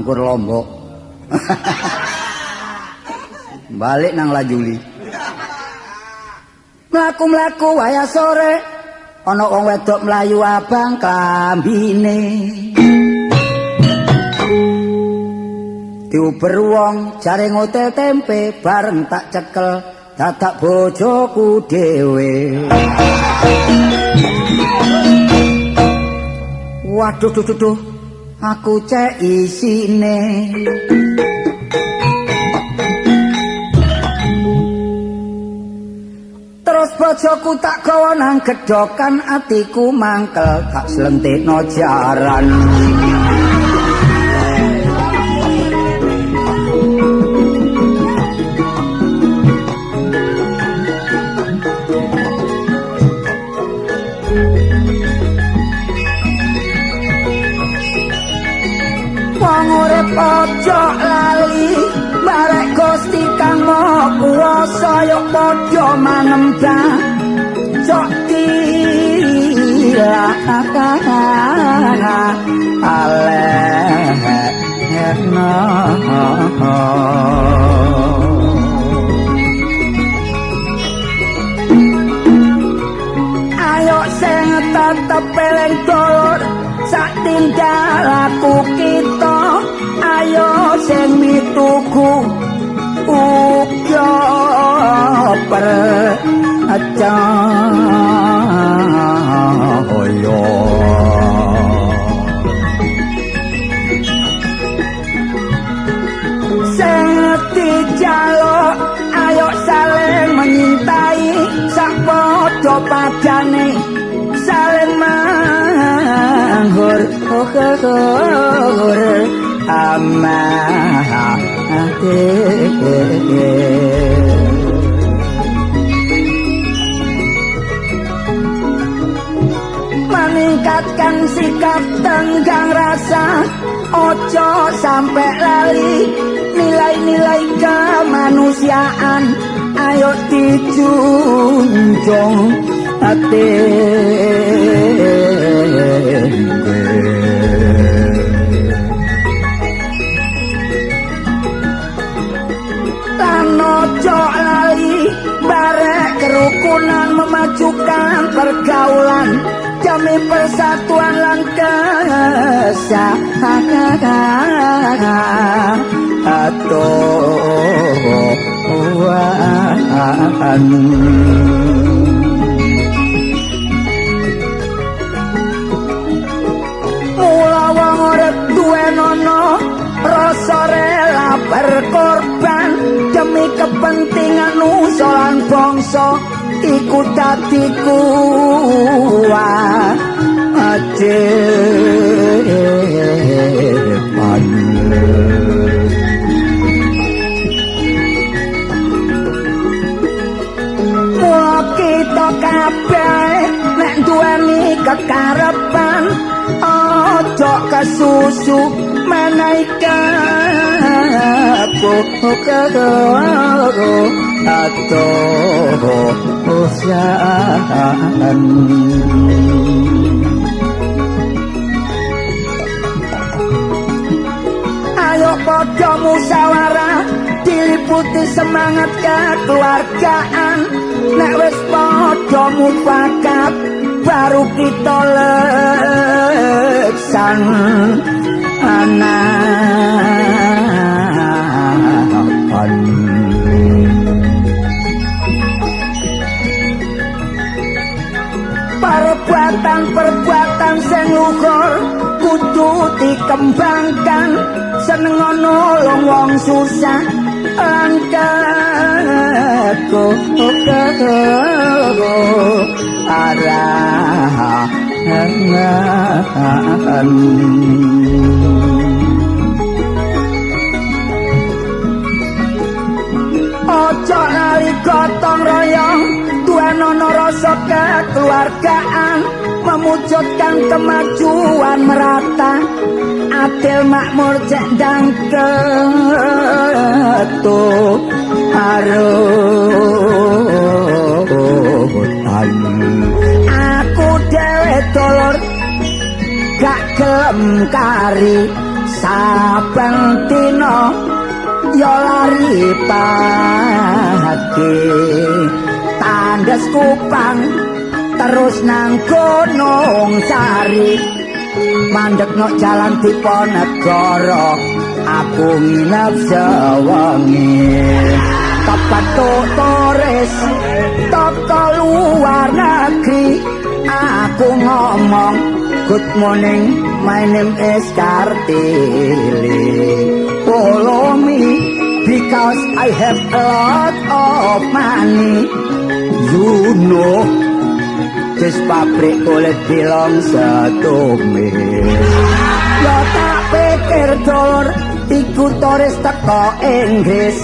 Angkur Lombok. Balik nang Lajuli. Mlaku-mlaku wayah sore ana wong wedok mlayu abang klambine. Diuber wong jare ngotel tempe bareng tak cekel dadak bojoku dhewe. Waduh duh aku cek isine. Terus bojoku tak gawa nang gedhokan atiku mangkel tak slentikno jaran. Wong urip ojo lali barek Gusti kang Maha Kuwasa yo padha manembah cok dilakana alehna. Ayo sing tetep eling dulur sak tingkahku kita, ayo sing mituku uga percaya. Sing dijaluk ayo saling menyintai sak padha padane saling manggur amate. Meningkatkan sikap tenggang rasa, ojo sampai lali nilai-nilai kemanusiaan, ayo dijunjung hati. Lan ojo lali barek kerukunan memajukan pergaulan demi persatuan lan kesatuan. Mula wong urip duwe nono rasa rela berkorban demi kepentingan nusa lan bangsa, iku dadi kewajiban. Mula kita kabeh nek duweni kekarepan ojo kesusu menaik atau usahaan. Ayo podo musyawarah diliputi semangat kekeluargaan, nek wis podo mufakat baru kita leksan anakan. Perbuatan sing luhur kudu dikembangkan, seneng nolong wong susah lan arahan. Ojo lali gotong royong duwenono rasa kekeluargaan, mewujudkan kemajuan merata, adil makmur cek ndang ketuharutan. Aku dhewe dolor gak gelem kari saben dina ya lari pagi tangges Kupang terus nang Gunung Sari mandek no jalan Diponegoro aku nginep sewengi tepat turis toko luar negeri aku ngomong good morning my name is Kartili follow me because I have a lot of money you know this pabrik kulit belongs to me yo tak pikir dulur iku turis teko Inggris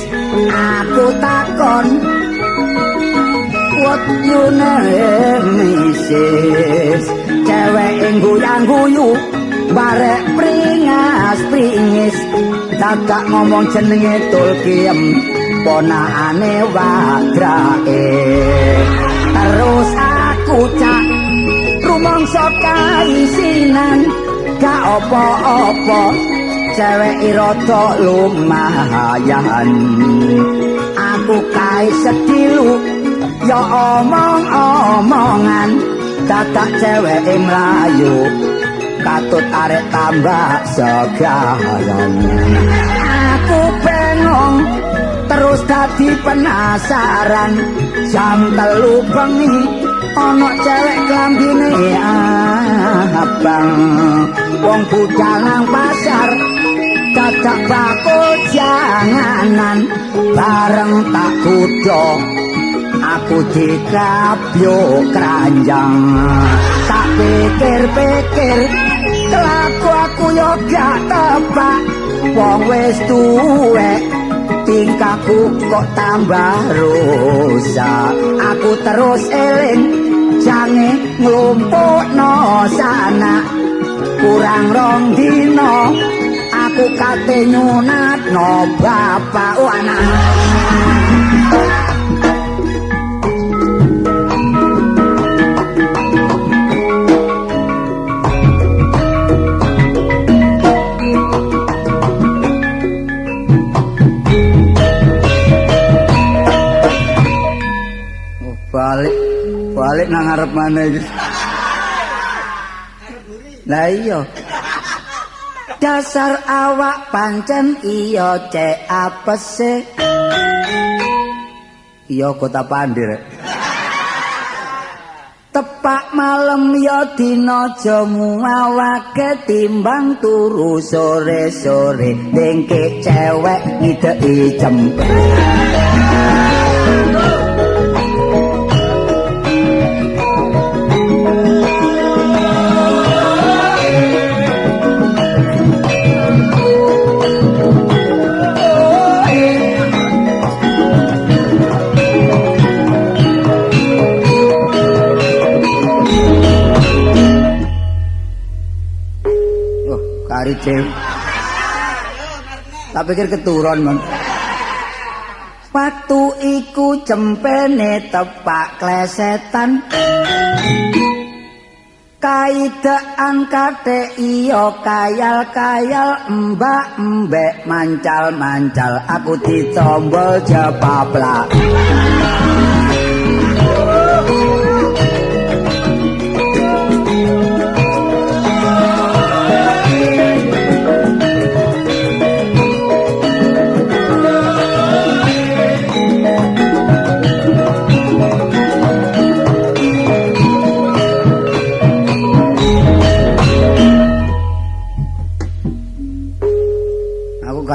aku takon what you name is cewek guyang-guyu barek pringas-pringis dadak ngomong jenenge Tulkiem ponakane Wadrake terus aku cak rumangsa kaisinan gak apa-apa cewek rada lumayan aku kae sedilu ya omong-omongan dadak cewek mlayu katut arek tambah segaran aku bengong terus dadi penasaran jam 3 bengi ana cewek klambine abang wong budal nang pasar dadak bakul janganan bareng tak kudo aku dikrabyo keranjang tak pikir-pikir kelaku aku yo gak tepak wong wis tuwek tingkahku kok tambah rusak aku terus eling jange nglumpukno sanak kurang rong dino aku kate nyunatno bapak anak balik nang ngarep maneh iki. Lah iya. Dasar awak pancen iya cek apese. Iya kota pandir. Tepak malam ya dina jamu awake timbang turu sore-sore dengke cewek ngideki cempet. Kari cewek tak pikir keturun man. Waktu iku cempene tepak klesetan kaidaan kate iyo kayal-kayal mbak-mbek mancal-mancal aku ditombol jepaplak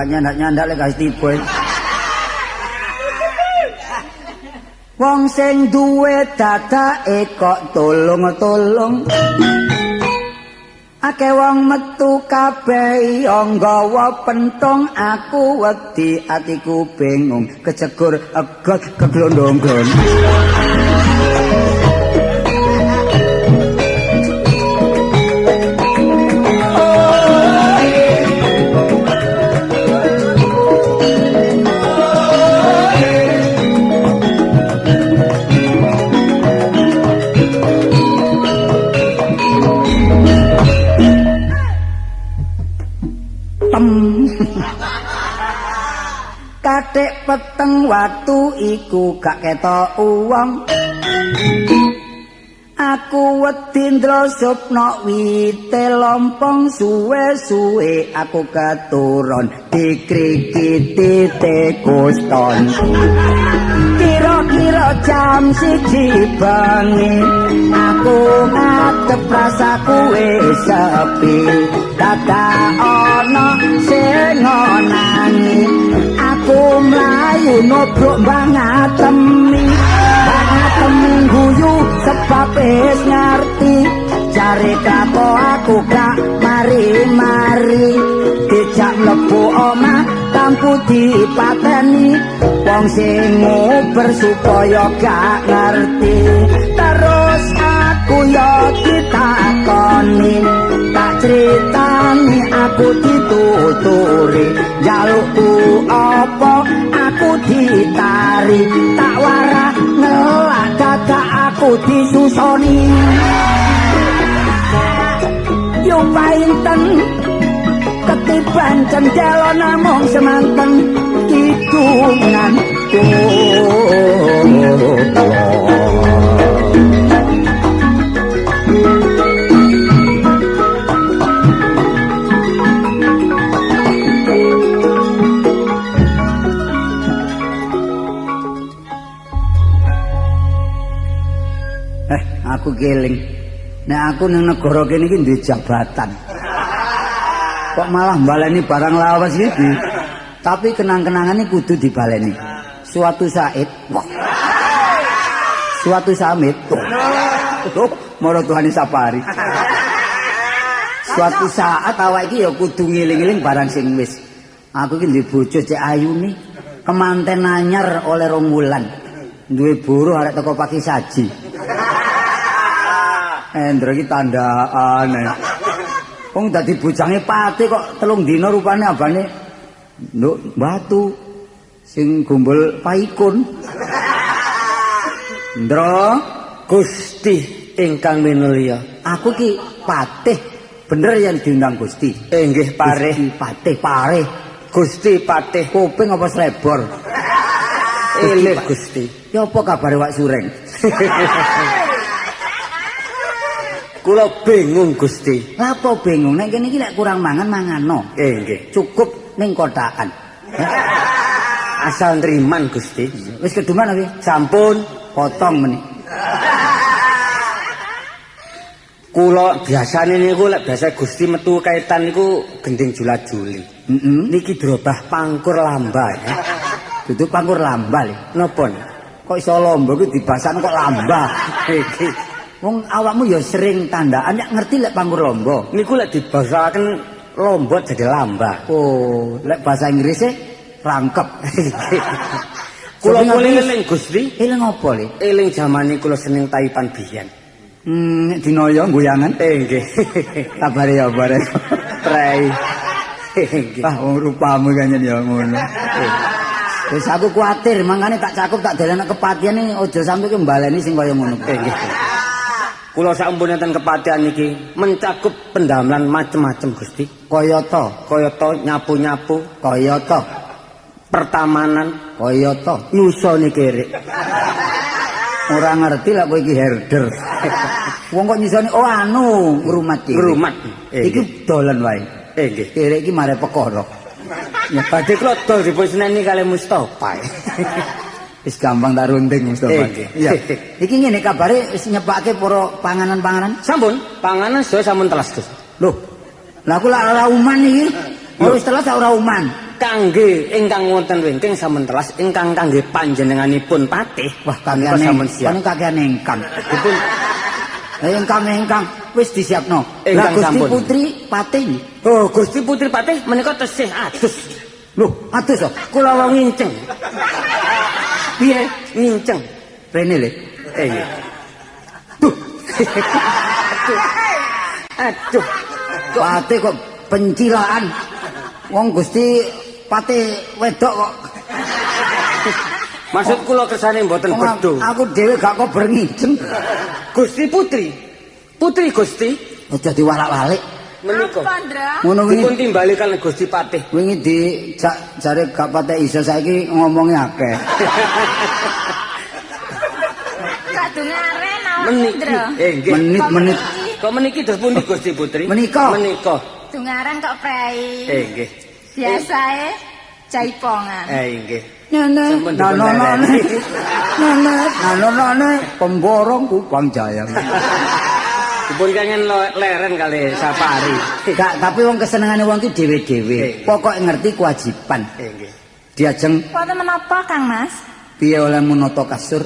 nyandak-nyandak lek kasih tipu. Wong sing duwe dadake kok tolong-tolong. Akeh wong metu kabeh nggawa pentung aku wedi atiku bingung kecegur egot keglondong-glondong. kathik peteng watu iku gak ketok uwong. Aku wedi ndrosopno wite lompong suwe-suwe aku keturun dikrikiti tikus ton. Kira-kira jam 1 bengi aku ngadep rasaku wis sepi. Dadak ana sing ngonani aku mlayu nobrok bangatemi. Bangatemi guyu sebab wis ngerti jare kako aku gak mari-mari dijak mlebu omah tanpa dipateni wong sing ngober supaya gak ngerti. Terus aku yo ditakoni tak critani aku dituturi jalukku apa aku ditari tak warah ngelak dadak aku disusoni. Yo painten ketiban cendela namung semanten kidungan aku keling. Nek aku nang negara kene iki duwe jabatan. Kok malah baleni barang lawas iki. Tapi kenang-kenangane kudu dibaleni. Suatu saat, wah. Suatu samit. Moro Tuhane sapari. Suatu saat awak iki ya kudu ngiling-iling barang sing wis. Aku iki duwe bojo cek ayune, kemanten anyar oleh 2 wulan. Duwe buruh arek teko pagi saji. Endra iki tandaan. Wong dadi bojange pati kok 3 dina rupane abane nduk batu sing gombol paikun. Ndra, Gusti ingkang minulya. Aku ki patih bener yang diundang Gusti. Nggih pareh. Patih pareh. Gusti patih kuping apa slebor? Elih Gusti. Ya apa kabare Wak Sureng? Kula bingung Gusti. Lha apa bingung? Nek kene iki lek kurang mangan mangano. Nggih. Cukup ning kotakan. Asal nriman Gusti. Wis keduman apa? Sampun potong meneh. Kula biasane niku lek biasa Gusti metu kaitan niku gending jula-juli. Niki drobah pangkur lamba ya. Dudu pangkur lamba lho. Napa? Kok iso lamba ku dibasan kok lamba. Wong awakmu ya sering tandaan nek ngerti lek pangkur lomba. Niku lek dibasaken lomba jadi lamba. Oh, lek bahasa Inggrise rangkep. Kula eling Gusti. Eling apa le? Eling jamane kula seneng taipan biyen. Nek dina ya goyangan. Nggih. Kabare ya bare. Prei. Ah, wong rupamu kanyen ya ngono. Wis aku kuwatir mangkane tak cakup tak dalane kepatian iki aja sampe ki mbaleni sing kaya ngono. Nggih. Kula sampun enten kepatihan iki mencakup pendamelan macem-macem Gusti. Kayata nyapu-nyapu, kayata pertamanan, kayata nyusoni kerek. Ora ngerti lek kowe iki herder. Wong kok nyusoni ngrumat iki. Ngrumat. Iki dolen wae. Nggih. Kerek iki mare perkara. Ya badhe kula dol dipun seneni kali Mustofa. Wis gampang tak runding Mustofa. Iya. Iki ngene kabare wis nyepake para panganan-panganan. Sampun, panganan sedaya sampun telas, Gus. Loh. Lah aku lak ora uman iki. Wis telas ora uman. Kangge ingkang wonten wingking sampun telas, ingkang kangge panjenenganipun patih. Wah, kakean sampun siap. Kakean ingkang. Dipun ingkang wis disiapno. Lah Gusti Putri patih. Oh, Gusti Putri patih menika tesih adus. Loh, adus kok. Kula wong nginceng. Piye nginceng rene le nggih aduh pate kok pencilaan wong Gusti pate wedok kok maksud kula kersane mboten bedho aku dhewe gak kok bernginceng Gusti Putri Gusti aja diwalak-walik menika. Apa, Ndra? Ngono wingi Dipun timbali kalih Gusti Patih. wingi di jare gak patek iso saiki ngomongnya akeh. Kadungaren awak Meniki. Ndra. Nggih. Menit-menit Kok meniki terus pundi Gusti Putri? Menika. Menika. Dungaran kok prei. Nggih. Biasae jaipongan. Nggih. Nene, Sampun dipun nane, nane, pemborong Kupang Jaya. Dipun kangen leren kali Sapari. Gak, tapi wong kesenengane wong ki dhewe-dhewe. Pokok ngerti kewajiban. Nggih. Diajeng Wonten menapa, Kang Mas? piye oleh menata kasur.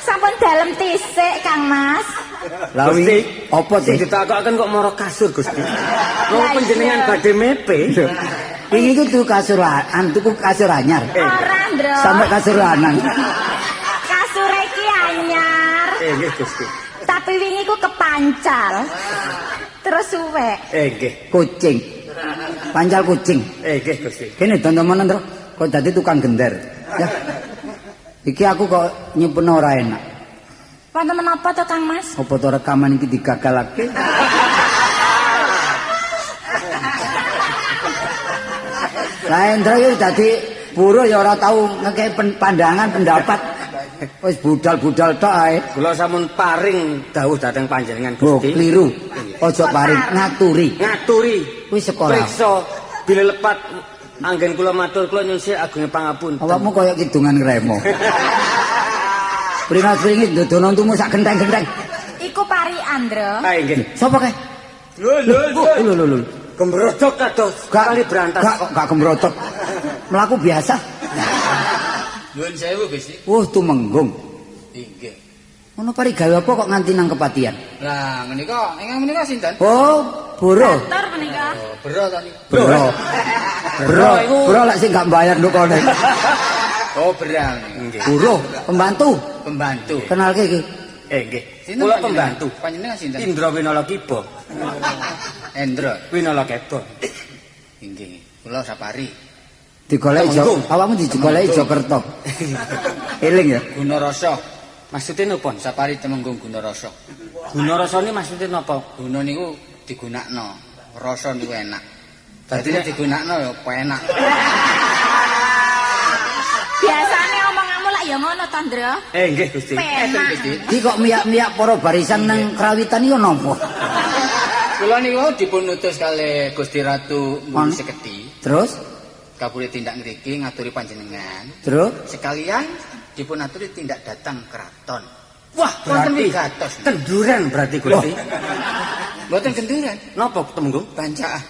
Sampun dalem tisik, Kang Mas. Lah Gusti, apa sing sih? ditakokaken kok mara kasur Gusti. Wong panjenengan badhe mepe. Wingi ku tuku kasur tuku kasur anyar. Ora, Ndra. Sampai kasur lanang. Kasur iki anyar. Nggih Gusti. Tapi wingi ku kepancal. Terus suwek. Nggih. Kucing. Pancal kucing. Nggih Gusti. Kene teman-teman Ndro, kok dadi tukang gender. Ya. Iki aku kok nyimpen ora enak. Wonten menapa to, Kang Mas? Apa to rekaman iki digagalake? Lah Endra yo dadi buruh ya ora tau ngekei pandangan pendapat. Wis budal-budal tok ae. Kula sampun paring dawuh dhateng panjenengan Oh, Gusti. kliru. Aja paring ngaturi. Ngaturi. Kuwi sekolah. Priksa bila lepat anggen kula matur kula nyuwun sih agunging pangapunten. Awakmu koyo kidungan ngremo. Pringas-pringis ndodono untumu sak genteng-genteng. Iku parian, Ndra. Nggih. Sapa kae? Lho. Gembrodok kados kali berantas. Gak gembrotok. Mlaku biasa. Nuwun sewu Gusti. Tumenggung. Inggih. Ono pari gawe apa kok nganti nang kepatian? Lah menika ingkang menika sinten? Oh, boro. Batur menika. Oh, bero ta niku. Bro lek sing gak bayar ndukone. Oh, berang. Nggih. Buro, pembantu. Pembantu. Kenalke iki. Nggih. Sinten Kula panjenengan? pembantu. Panjenengan sinten? Indra Winala Kiba. Endra. Winala Keba. Inggih. Kula Sapari. Digoleki Temenggung. awakmu digoleki Jokerto. Eling ya. Gunarasa. Maksudnya napa? Sapari Temenggung Gunarasa. Guna rasane maksudnya napa? Guna niku digunakno. Rasa niku enak. Dadi nek digunakno ya penak. Biasane omonganmu lak ya ngono to, Ndra. Nggih Gusti. Penak. Iki kok miyak-miyak para barisan nang krawitan iki napa? Kula niku dipun utus kalih Gusti Ratu Mbuli Seketi. Terus? Kabule tindak ngriki ngaturi panjenengan. Terus? Sekalian dipun aturi tindak datang keraton. Wah, Wonten berarti wigatos. kenduran berarti Gusti. Mboten kenduran, Napa Temenggung? bancaan.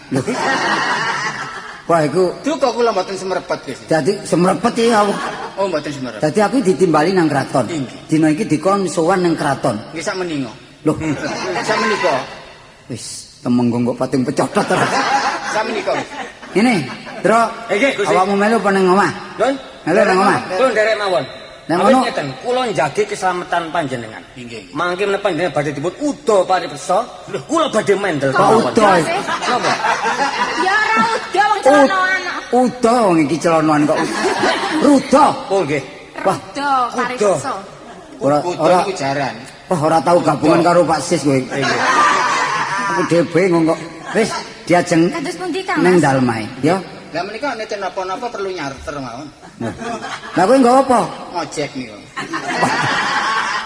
Wah, iku Duka kula mboten semrepet Gusti. dadi semrepet iki aku. Oh, mboten semrepet. Dadi aku ditimbali nang kraton. Inggih. Dina iki dikon sowan nang kraton. Nggih sak menika. Loh, Sak menika. wis Temenggung kok pating pecotot terus. Sak menika. Ini, Dro. Nggih, Gusti. Awakmu melu apa nang omah? Nun, Melu nang omah. kula nderek mawon. Nang Awit kono? ngeten, kula njagi keselamatan panjenengan. Inggih. Mangke menawa panjenengan badhe dipun uda paripursa, lho kula badhe mendel Kok kemawon. uda? Napa? Ya ora udah wong celanoan. Uda wong iki celonoan kok. Ruda. Oh nggih. Wah, Udah pariksa. ora Kudu niku jaran. wah ora tau gabungan karo Pak Sis kowe. Aku dhewe bingung kok. Wis diajeng Kados pundi, Kang nang Mas? dalmae, ya. Lah menika nek napa-napa perlu nyarter mawon. Lah kowe nggawa apa? Ngojek niku.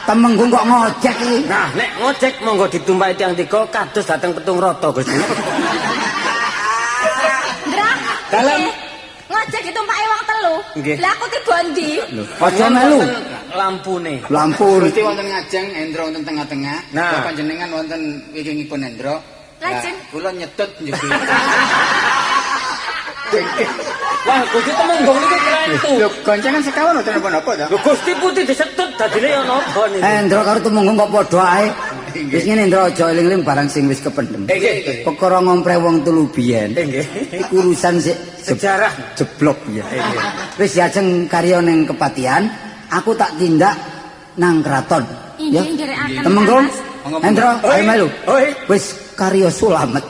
Temenggung kok ngojek iki. Nah, nek ngojek monggo ditumpaki tiyang tiga kados dateng petung rata Gusti. Ndra. Dalem. nggih. Ngojek ditumpaki wong telu. Nggih. Lah aku tiba ndi? Aja melu. Lampune. Lampu. Gusti wonten ngajeng Endra wonten tengah-tengah. Nah. Lah panjenengan wonten wingkingipun Endra. Lajeng. Kula nyetut njubi. Wah, Gusti Temenggung niku krentu. Lho, goncengan sekawan wonten napa-napa ta? Lho Gusti Putih disetut dadine ya napa niku. Ndro karo Temenggung kok padha ae. Wis ngene Ndro aja eling-eling barang sing wis kependhem. Nggih. Perkara ngompreh wong telu biyen. Nggih. Iku urusan sik Sejarah. jeblok ya. Wis diajeng karya ning kepatihan, aku tak tindak nang kraton. Ya. Inggih nderekaken. Temenggung. Kang Mas. Endro, ayo melu. Oi. Wis karya sulamet.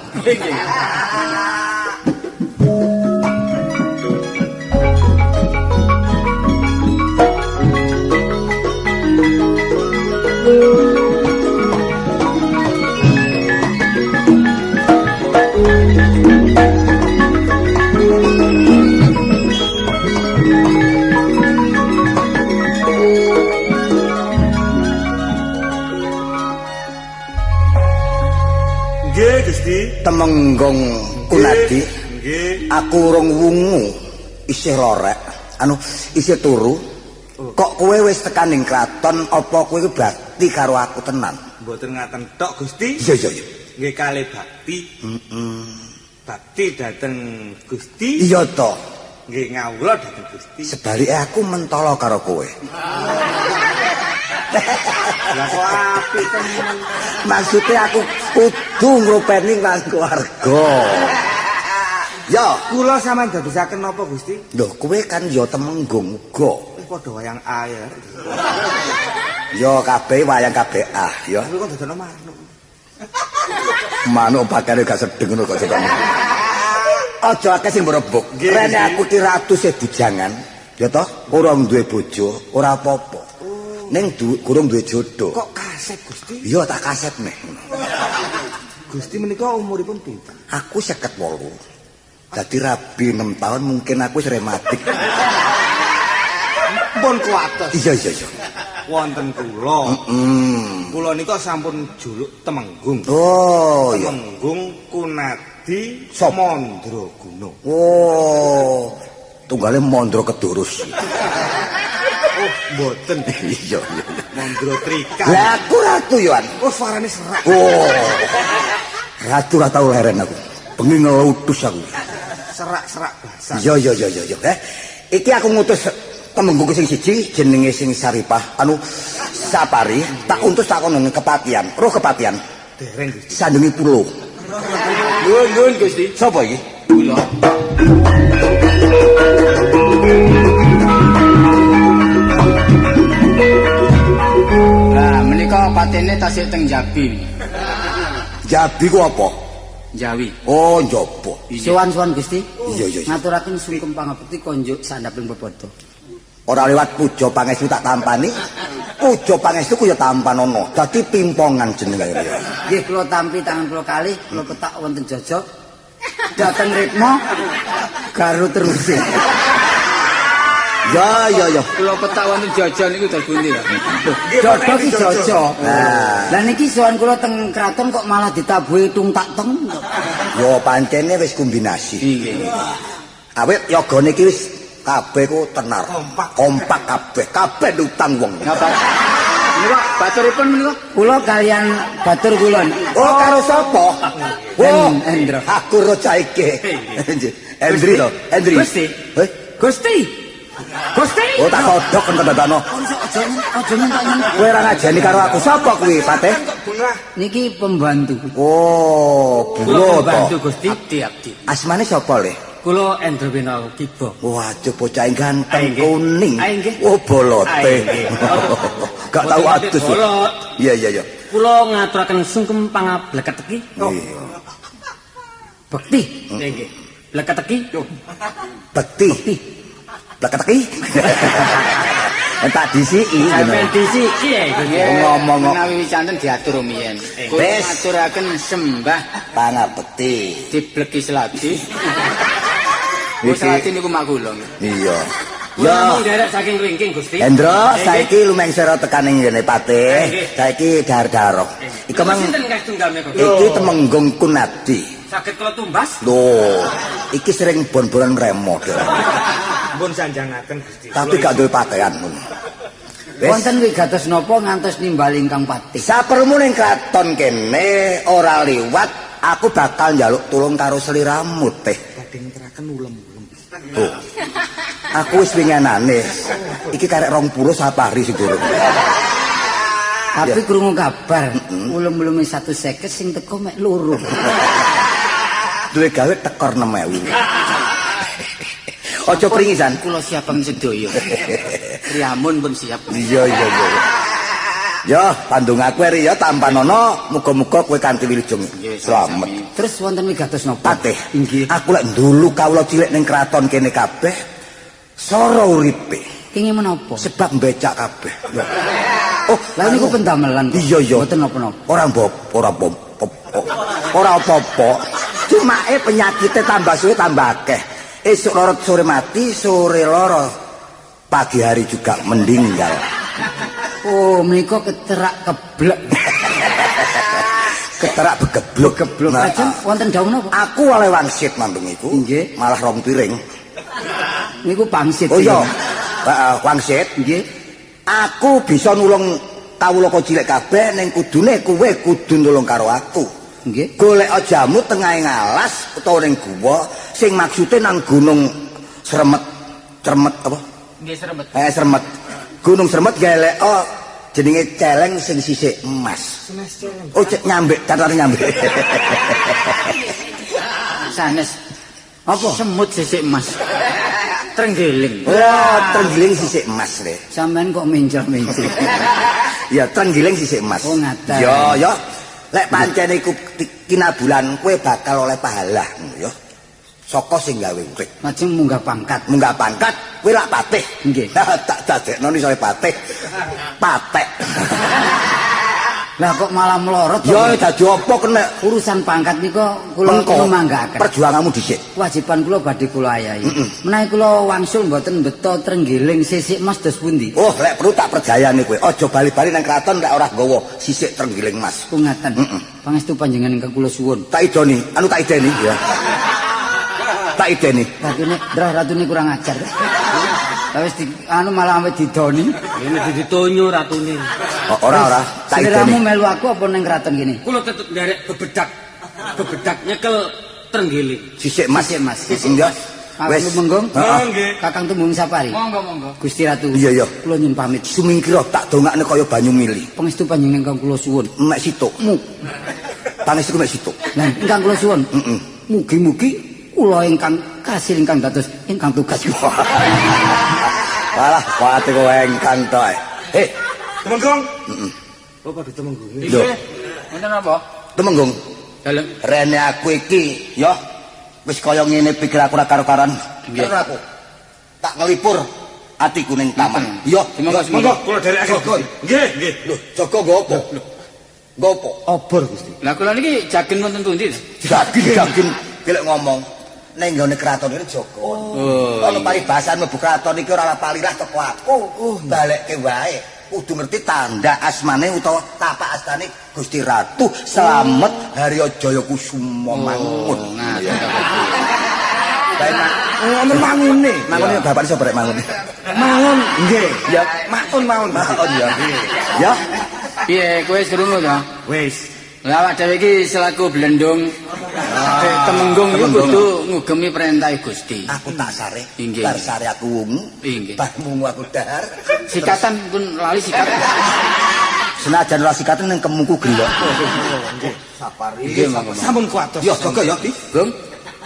Nggih, Gusti. Temenggong Kunadi. Nggih. Aku urung wungu, isih lorek. Isih turu. Kok kowe wis tekan ning kraton apa kowe bakti karo aku tenan? Mboten ngaten tok, Gusti. Iya. Nggih kalih bakti. Bakti dhateng Gusti. Iya to. Nggih ngawula dhateng Gusti. Sebalike aku mentolo karo kowe. Lah kok apik temen. Maksudnya aku kudu ngrupeni lan keluarga. Ya, Kula sampean dadosaken napa, Gusti? lho kowe kan ya temenggung uga. Padha wayang air. Ya kabeh wayang kabeh ya. Tapi kok dadono manuk. Manuk bakare gak sedeng ngono kok cekono. Aja akeh sing mbrebuk. Rene aku ki ratu se bujangan. Ya toh, ora duwe bojo, ora apa-apa. Ning gurung duwe jodoh. Kok kaset, Gusti? Iya tak kaset meh. Gusti menika umuripun pinten? Aku 58. Dadi rabi 6 tahun mungkin aku wis rematik. Pun kuatos. Iya. Wonten kula. Kula nika sampun juluk Temenggung. Oh, iya. Temenggung Kunadi Sop. Mandraguna. Oh. Tunggale Mandra Kedurus. Oh, mboten. Iya. Mandra Trika. Lah aku ratu yoan. Oh, suarane serak. Oh. Ratu ra tau leren aku. Bengi ngelutus aku. Serak-serak basah. Iya. Iki aku ngutus Temenggung sing siji jenenge sing Saripah Sapari tak untus tak kono kepatian. Roh kepatian. Dereng Gusti. Sandungi pulo. Nuwun Gusti. Sapa iki? Kula. Lah menika patene tasih teng Jabi. Jabi ku apa? Jawi. Oh, njopo. Sowan-sowan Gusti. Iya. Ngaturaken sungkem pangabekti konjuk sandhaping pepodo. Ora lewat puja pangestu tak tampani. Puja pangestu ku ya tampanono. Dadi pimpongan jenenge. Nggih kula tampi tangan kula kalih, kula petak wonten Jojo. Dateng ritmo Garut terus. Ya. Kula petak wonten Jojo niku dal pundi ya? Jojo ki Jojo. Lah niki sowan kula teng kraton kok malah ditabuhi tung tak teng. Yo pancene wis kombinasi. Nggih. Awit yogane iki wis kabeh ku tenar. Kompak kabeh utang wong. Napa? Niku baturipun menika Kula kalian batur kula. Oh, karo sapa? Oh, Endro. Aku roca iki. Endri to, Endri. Gusti. Eh? Gusti. Oh, tak kodhok enten dadano. Aja nyentak nyentak. Kowe ora ngajeni karo aku sapa kuwi, Patih? Niki pembantu. Oh, Kula bulo pembantu to. Gusti. abdi. Asmane sapa le? Kula Endro Bina Kiba. Waduh bocah ganteng Nggih. kuning. Nggih. Oh, bolote. Nggih. Gak tahu Boten adus. bolot. Iya. Kula ngaturaken sungkem pangableketeki. Iya. Bekti. Nggih. Bleketeki. Bekti. Bleketeki. Tak disiki. Sampeyan disiki ya Gusti. Ngomong menawi wicanten diatur rumiyin. Kula Wis. ngaturaken sembah pangabekti. dibleki seladi. Wis seladi niku makula. Iya. Ya, Ya, derek saking ringking Gusti. Endro, saiki lumengsara tekan ning ngene Patih. Saiki dar-darok. Iku mang Sinten kang tunggal menika? iki Temenggung Kunadi. Saged kula tumbas. Loh, iki sering bon-bonan remo. Pun sanjangaken Gusti. Tapi gak duwe pakaian ngono. Wis, Wonten wigatos napa ngantos nimbali ingkang patih? sapermu ning kraton kene ora liwat, aku bakal njaluk tulung karo sliramu, Teh. Badhe ngeteraken ulem-ulem. Oh. Aku wis winginane. Iki karek 20 sapari sing durung. Tapi krungu kabar, ulum-ulume 150 sing teko mek loro. Duwe gawe tekor 6.000. Aja pringisan. Kula siapen sedaya. Priamun pun siap. Iya. Ya, pandung aku eri ya tampanono, muga-muga kowe kanthi wilujeng slamet. Terus wonten wigatos napa? Patih, Inggih. aku lek dulu kawula cilik ning kraton kene kabeh sora uripe Kenging menapa? sebab mbecak kabeh. Oh, Lah niku pendamelan. kok. Iya. Mboten napa-napa. Ora apa-apa. Cuma penyakitnya tambah suwe tambah akeh. Esuk loro sore mati, sore loro pagi hari juga meninggal. Oh, menika keterak keblek. keterak begeblok. Lajeng wonten dawuh napa? Aku oleh wangsit mandung iku. Nggih. Malah rong piring. Niku pangsit. Oh iya. Heeh, wangsit. Nggih. Aku bisa nulung kawula kok cilik kabeh ning kudune kowe kudu nulung karo aku. Nggih. Golek jamu tengah ngalas utawa ning guwa sing maksude nang gunung Sremet. Cermet apa? Nggih Sremet. Sremet. Gunung Sremet golek jenenge celeng sing sisik emas. Oh, nyambek, catane nyambek. Sanes. Apa? Semut sisik emas. Trenggiling. Oh, trenggiling sisik emas le. Sampean kok mencel-mencel. Ya, trenggiling sisik emas. Oh, ngaten. Ya. Lek pancen iku kinabulan kowe bakal oleh pahala ya. Saka sing gawe urip. Lajeng munggah pangkat. Munggah pangkat kowe lak patih. Nggih. Tak dadekno iso patih. Patek. Lah kok malah melorot. Ya dadi apa kena urusan pangkat nika kula manggaken. Perjuanganmu dhisik. Kewajiban kula badhe kula ayahi. Menawi kula wangsul mboten beto trenggiling sisik emas dos pundi? Oh, lek perlu tak perjayani kowe. Aja bali-bali nang kraton lek ora nggawa sisik trenggiling emas. Oh ngaten. Pangestu panjenengan ingkang kula suwun. Tak idoni, tak ideni ya. Tak ideni. Ratune kurang ajar. Wis malah sampe didoni. Ini ditonyo ratune. Ora, tak ideni. Seliramu melu aku apa ning kraton kene? Kula tetep nderek bebedak. Bebedak nyekel trenggiling. Sisik emas. Iya. Wis menggong. Nggih. Kakang Tumung Sapari. Monggo. Gusti Ratu. Iya. Kula nyuwun pamit. Sumingkira tak dongakne kaya banyu mili. Pangestu panjenengan ingkang kula suwun. Mek situk. Pangestu mek situk. Lah ingkang kula suwun. Mugi-mugi kula ingkang kasil ingkang dados ingkang tugas. Walah, kuwate kowe engkang to. Temenggung? Oh, padha temenggung. Lho, Wonten apa? Temenggung. Dalem. Rene aku iki ya wis kaya ngene pikir aku ora karo-karan. Nggih. Aku. Tak ngelipur atiku ning taman. Iya, Monggo kula derekake. Nggih. Lho, jaga nggo apa? Nggo apa? Obor Gusti. Lah kula niki jagen wonten pundi? Daging kelek ngomong ning nggone kraton iki jaga. Ono paribasan mlebu kraton iki ora palirah teko aku. Balekke wae. Kudu ngerti tanda asmane utawa tapak astane Gusti Ratu Slamet Haryajaya Kusuma Mangun. Bae mangune. Mangune bapak iso barek mangune. Mangun nggih. Ya, Maun. ya. Ya. Piye kowe krungu to? Wis. Lah awak dhewe iki selaku Blendung Temenggung iku kudu ngugemi perintah Gusti. Aku tak sare. Inggih. Bar sare aku wungu. Inggih. Bar wungu aku dahar. Sikatan pun lali sikatan. Senajan ora sikatan ning kemungku gelok. Nggih. Sapari. Nggih, monggo. Sampun kuatos. Ya jaga ya, Ki. Gong.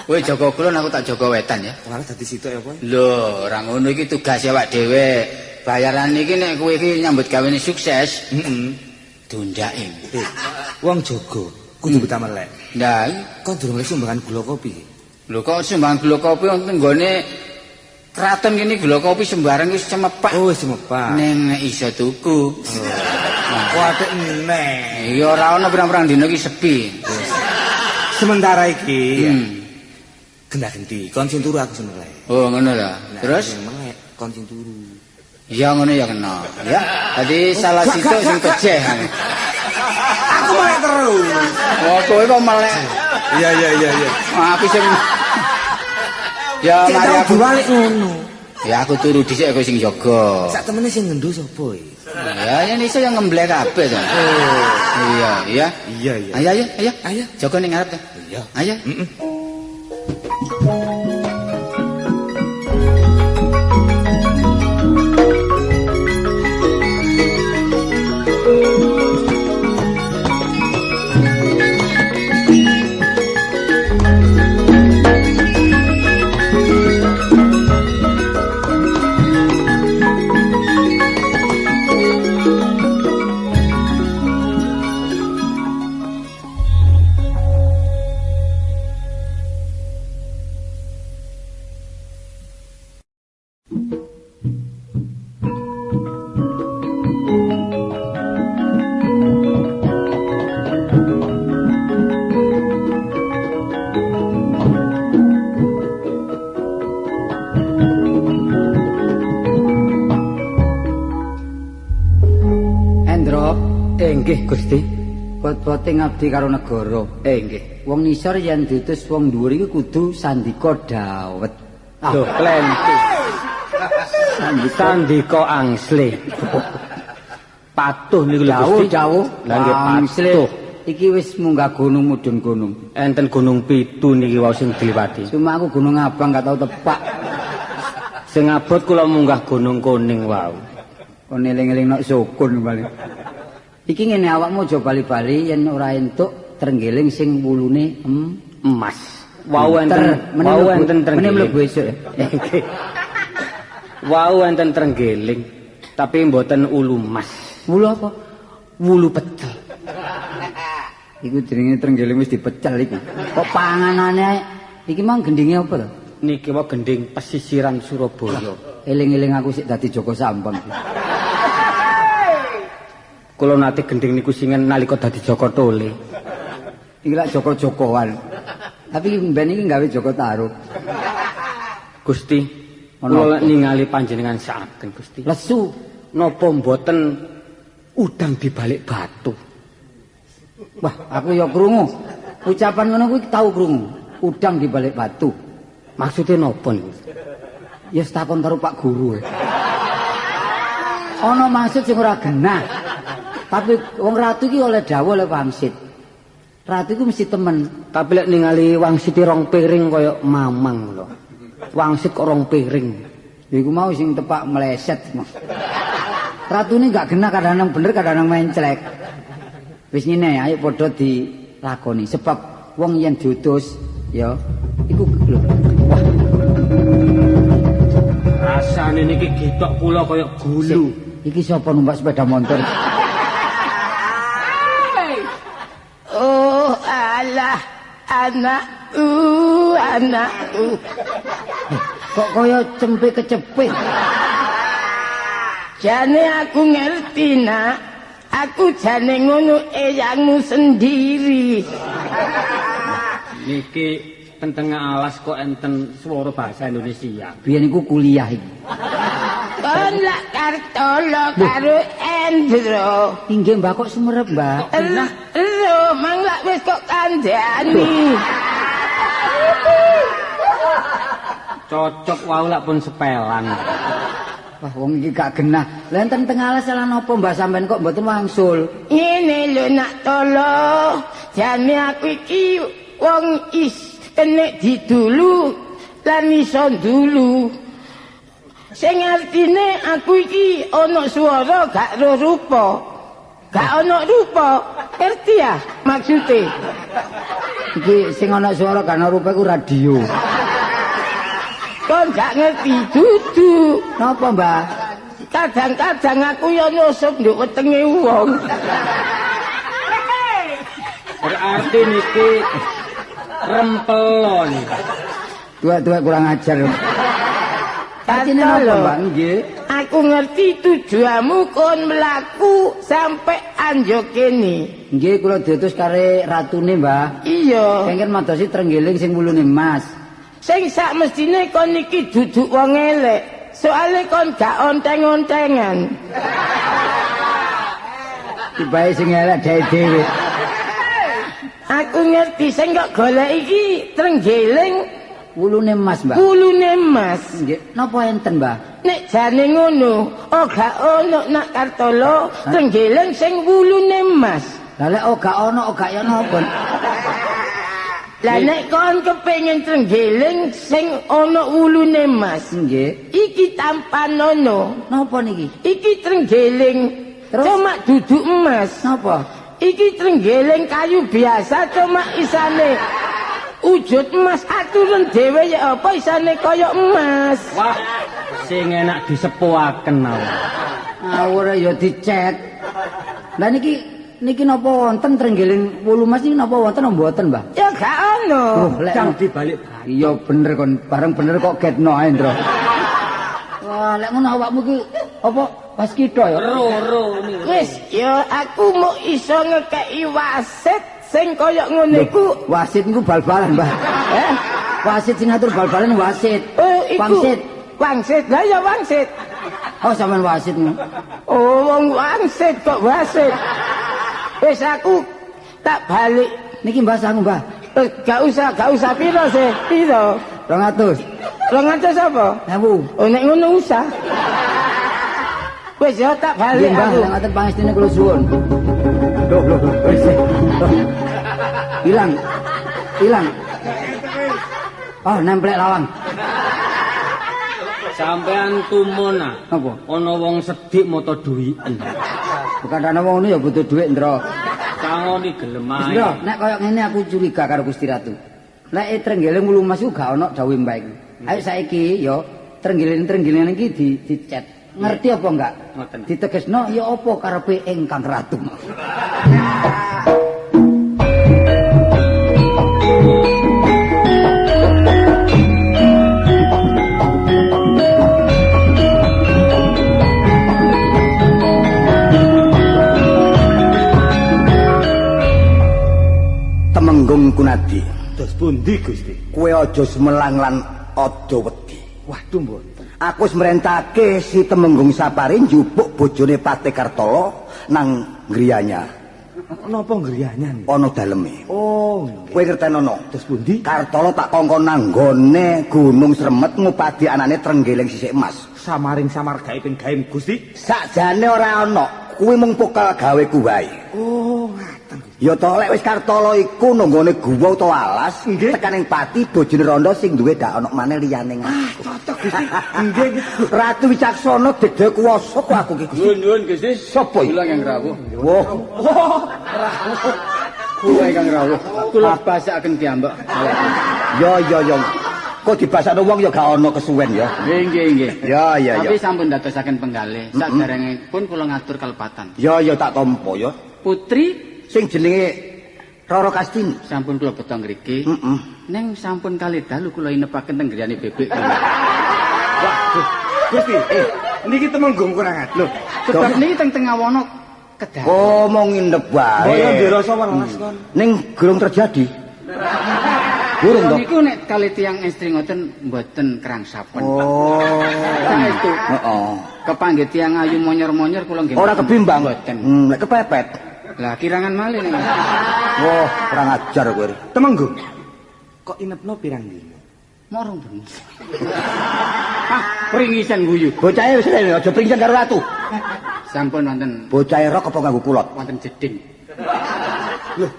Kowe jaga kulon aku tak jaga wetan ya. Ora dadi sitok ya, Pak. Lho, ora ngono iki tugas awak dhewe. Bayaran iki nek kowe iki nyambut gawene sukses, diundake. Wong jaga kudu betah melek. Nah, Kon durung oleh sumbangan gula kopi. lho kok sumbangan gula kopi wonten nggone kraton kene gula kopi sembarang wis cemepak. Oh, wis cemepak. Ning nek iso tuku. Kuatek meneh. Ya ora ana pirang-pirang dina iki sepi. Sementara iki Hmm. genda-genti kon sing turu aku sing melek. Oh, ngono lah. Terus melek kon sing turu. ya ngono ya kena. Ya. Dadi salah situ sing kejeh. Aku melek terus. Oh, kowe kok melek. Iya. Aku sing ya mari aku balik ngono. ya aku turu dhisik kowe sing jaga. Sak temene sing ngendho sapa iki? Ya yen iso yang ngemblek kabeh to. Iya. Iya. Ayo. Jaga ning ngarep to. Iya. Ayo. bot-bote ngabdi karo negara. Nggih. Wong nisor yen diutus wong dhuwur iki kudu sandika dawet. Lho, klentu. Sandika angsle. Patuh niku lho Gusti. Dawuh. Lah nggih patuh. Iki wis munggah gunung mudhun gunung. Enten gunung 7 niki wau sing diliwati. Cuma aku gunung abang gak tau tepak. Sing abot kula munggah gunung kuning wau. Kon eling-eling nok sukun bali. Iki ngene awakmu aja bali-bali yen ora entuk trenggiling sing wulune Emas. Wau enten meneh mlebu esuk. Wau enten trenggiling tapi mboten ulu emas. Wulu apa? Wulu pecel. Iku jenenge trenggiling wis dipecel iku. Kok panganane iki mang gendinge apa to? Niki wae gending pesisiran Surabaya. Eling-eling aku sik dadi Joko Sambang. Kula nate gending niku singen nalika dadi Joko Tole. Iki lak Joko-Jokoan. Tapi mben iki gawe Joko Tarub. Gusti, kula ningali panjenengan saken Gusti. Lesu Napa mboten udang dibalik batu? wah, aku ya krungu. Ucapan ngono kuwi tau krungu. Udang di balik batu. Maksudnya napa niku? Ya takon karo Pak Guru. Ana maksud sing ora genah. Tapi wong ratu iki oleh dawuh oleh wangsit. Ratu iku mesti temen. Tapi lek ningali wangsit rong piring kaya mamang lho. Wangsit kok rong piring. Iku mau sing tepak meleset. Ratu ini gak genah kadang-kadang bener kadang-kadang menclek. Wis ngene ayo padha dilakoni sebab wong yen diutus ya iku lho. Wah. Rasane niki gitok kula kaya gulu. Iki sapa numpak sepeda motor? Oh alah anakku. Kok kaya cempe kecepit. Jane aku ngerti nak. Aku jane ngono eyangmu sendiri. Niki ten tengah alas kok enten swara bahasa Indonesia. Biyen iku kuliah iki. Kon lak Kartolo karo Endro. Inggih Mbak kok sumerep Mbak. Lho, mang lak wis kok kandhani. Cocok wau lak pun sepelan. Wah wong iki gak genah. Lah enten tengah alas salah napa Mbak sampean kok mboten wangsul? Ngene lho nak tolo. Jane aku iki wong kene didulu lan iso dulu. Sing artine aku iki ana swara gak ro rupa. Gak ana rupa. Ngerti ya maksude? Iki sing ana swara gak ana rupa iku radio. Kon gak ngerti dudu. Napa Mbak? Kadang-kadang aku ya nyusup nduk wetenge wong. Berarti niki rempelon. Tua-tua kurang ajar. Artine napa Mbak? Nggih. Aku ngerti tujuanmu kon mlaku sampai anjo kene. Nggih kula diutus kare ratune Mbak. Iya. Kengken madosi trenggiling sing wulune emas. Sing sak mestine kon iki duduk wong elek. Soale kon gak onteng-ontengan. Tibae sing elek dhewe. Aku ngerti sing kok golek iki trenggiling Wulune emas Mbak. wulune emas. Nggih. Napa enten Mbak? Nek jane ngono, gak ono nak Kartolo trenggiling sing wulune emas. Lah lek gak ono gak ya napa? Lah nek kon kepengin trenggiling sing ana wulune emas, Nggih. iki tampan ono. Napa niki? Iki trenggiling Terus? cuma duduk emas. Napa? Iki trenggiling kayu biasa cuma isane wujud emas. Aturan dhewe ya apa isane kaya emas. Wah, sing enak disepuaken mawon. Awur ya dicet. Lah niki napa wonten trenggiling wulu emas niki napa wonten apa mboten, Mbah? Ya gak ono. Udang dibalik Iya bener kon, bareng bener kok ketno ae, Ndro. Wah, lek ngono awakmu ki apa pas kita ya? ro niku. Wis ya aku mau iso ngekeki wasit sing kaya ngono iku. Wasit niku bal-balan, Mbah. Wasit sing ngatur bal-balan wasit. Oh, iku. Wangsit. Wangsit. Lah ya wangsit. Oh, sampean wasit niku. Oh, wong wangsit kok wasit. Wis aku tak balik. Niki Mbah sangu, Mbah. Gak usah piro sih, piro? 200. 200 apa? 1000. Oh nek ngono usah. Wis yo tak balik Mbah, aku. ngaten pangestine kula suwun. Loh. Wis. Hilang. Oh, nemplek lawang. Sampean tumona. Apa? Ana wong sedik moto duwiken. Bukan ana wong ngono ya butuh dhuwit, Ndra. Sangoni gelem ae. Ndra, nek kaya ngene aku curiga karo Gusti Ratu. Nek Trenggiling Wulu Mas ku gak ana dawuh mbak iki. Ayo saiki ya Trenggiling iki dicet. Ngerti apa enggak? Ngoten. Ditegesno ya apa karepe ingkang ratu. Temenggung Kunadi. Terus pundi Gusti? Kowe aja semelang lan aja wedi. Waduh mboten. Aku wis merentake si Temenggung Sapari njupuk bojone Patih Kartolo nang griyanya. Napa griyanya? Ana daleme. Oh, Kowe ngertenono. terus pundi? Kartolo tak kongkon nang nggone Gunung Sremet ngupadi anane Trenggiling Sisik Emas. Samaring samar gawe ping gawe Gusti. Sakjane ora ana. Kuwi mung pokal gaweku wae. Oh, ngaten. Ya to lek wis Kartolo iku nanggone guwa utawa alas, Nggih. tekaning pati bojone Rondo sing duwe dak ana maneh liyane ngaku. Cocok Gusti. Nggih. Ratu Wicaksana dede kuwasa ku aku ki Gusti. Nuwun Gusti. Sapa iki? Kula Kang Rawuh. Wah, Kula Kang Rawuh. Kula basaken diambek. ya. Kok dibasakno wong ya gak ana kesuwen ya. Nggih. Ya. Tapi sampun dadosaken penggalih. Saderengipun kula ngatur kalepatan. Ya tak tampa ya. Putri Sing jenenge Roro Kastini. sampun kula betong ngriki. Heeh. Neng sampun kali dalu kula inepaken teng griyane bebek. Waduh. Gusti, niki Temenggung kurang atur. Lho, Sebab niki teng tengah wono kedah. Oh, mau nginep wae. Boyo ndirasa welas kon. Ning gurung terjadi. Gurung to. Niku nek kali tiyang estri ngoten mboten krangsapen. Oh. Saestu. Heeh. Kepanggih tiyang ayu monyor-monyor kula nggih. Ora kebimbang. Mboten. Lek kepepet. Lah kirangan malih ning. Wah, kurang ajar kowe. Temenggung. Kok inepno pirang dina? Morong bengi. Pringisan guyu. Bocahe wis rene aja pringsen karo ratu. Sampun wonten Bocahe rok apa nganggo kulot? wonten jeding. Loh,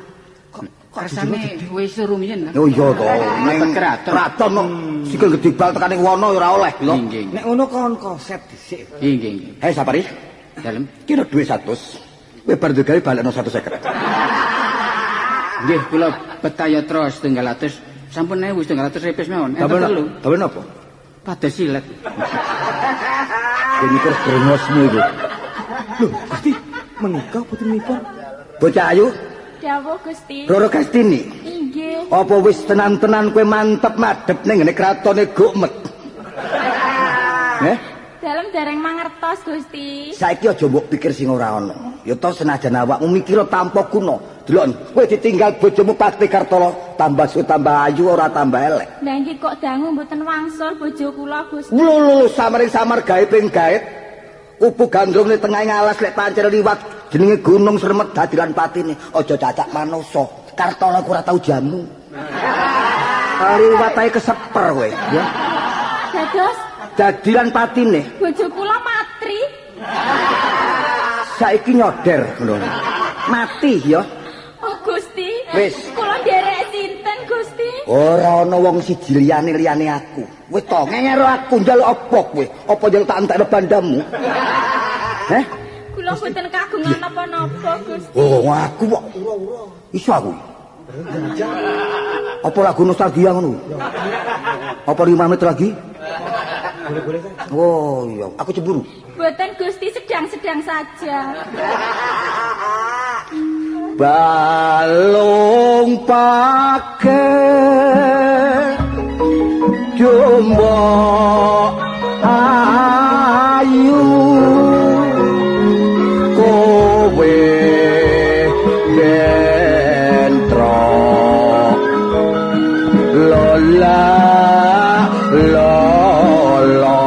Kersane wis rumiyin. oh iya to. Ning Kraton kok sikil gedhe bal tekaning wono ya ora oleh lho. Nggih. Nek ngono kon koset dhisik. Nggih. Hei Sapari, Dalem. kira duwe 100. Kowe bar gawe balekno 150. Nggih, kula betayatra 100 sampun 1.200 repes mawon. Enten telu. Gawe napa? Pados silet. Dene mikir brengosmu iku. Lho, Gusti, menika putrinipun. Bocah ayu, Dawuh Gusti. Roro Kastini. Inggih. Apa wis tenan-tenan kowe mantep madhep ning ngene kratone Gokmet? Nggih? Dalem dereng mangertos Gusti. Saiki aja mbok pikir sing ora ana. Ya to senajan awakmu mikir tanpa guna. Delok, kowe ditinggal bojomu Patih Kartolo, tambah su tambah ayu ora tambah elek. Lah nggih kok dangu mboten wangsul bojo kula Gusti. Lho, samaring samar gawe ping gaet. Kupu gandrung ning tengah ngalas lek pancen liwat jenenge Gunung Sremet dadilan patine. Aja cacak manungsa. Kartolo ku ora tau jamu. Liwat ae keseper kowe, ya. Dados Dadilan patine. bojo kula matri. Saiki nyoder ngono. Mati ya. Oh Gusti. Wis. Kula nderek sinten Gusti? Ora ana wong siji liyane aku. Wis to, ngero aku njaluk apa kowe? Apa njaluk tak entekno bandamu? Heh? Kula mboten kagungan napa-napa Gusti. Oh, aku kok iso aku. Apa lagu nostalgia ngono? Apa 5 menit lagi? Boleh saja. Oh iya, aku cemburu. Mboten Gusti sedang-sedang saja. Balung pake jumbo ayu kowe dentro lola lolo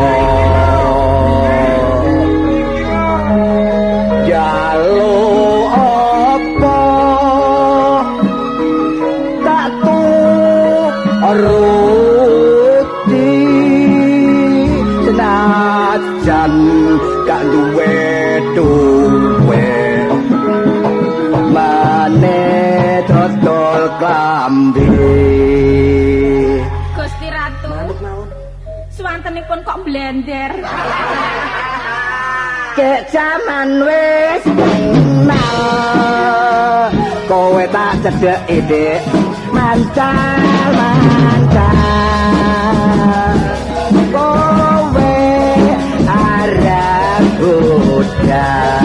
jalo apa Maruti senajan gak duwe duwe maneh dodol klambi. Gusti Ratu. Swantenipun kok blender. Kek jaman wis kenal kowe tak cedheki dik mancal kowe arep udah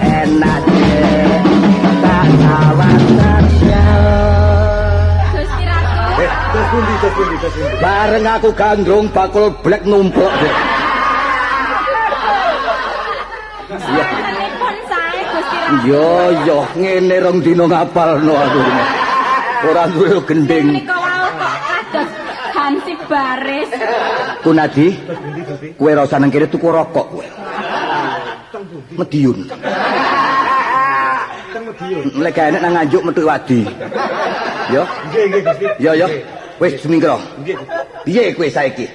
enak dik tak tawaternya. Gusti Ratu. Bareng aku gandrung bakul blek numpuk dik. Swantenipun sae Gusti Ratu. Yo ngene rong dina ngapalno aku. Ora duwe gending. Menika wau kok kados Hansip Baris. Kunadi, kowe ora usah nang kene tuku rokok kowe. Mediun. Lek gak enek nang Nganjuk metu wadi. Yo. Nggih Gusti. Yo. Wis semingkro. Nggih. Piye kowe saiki?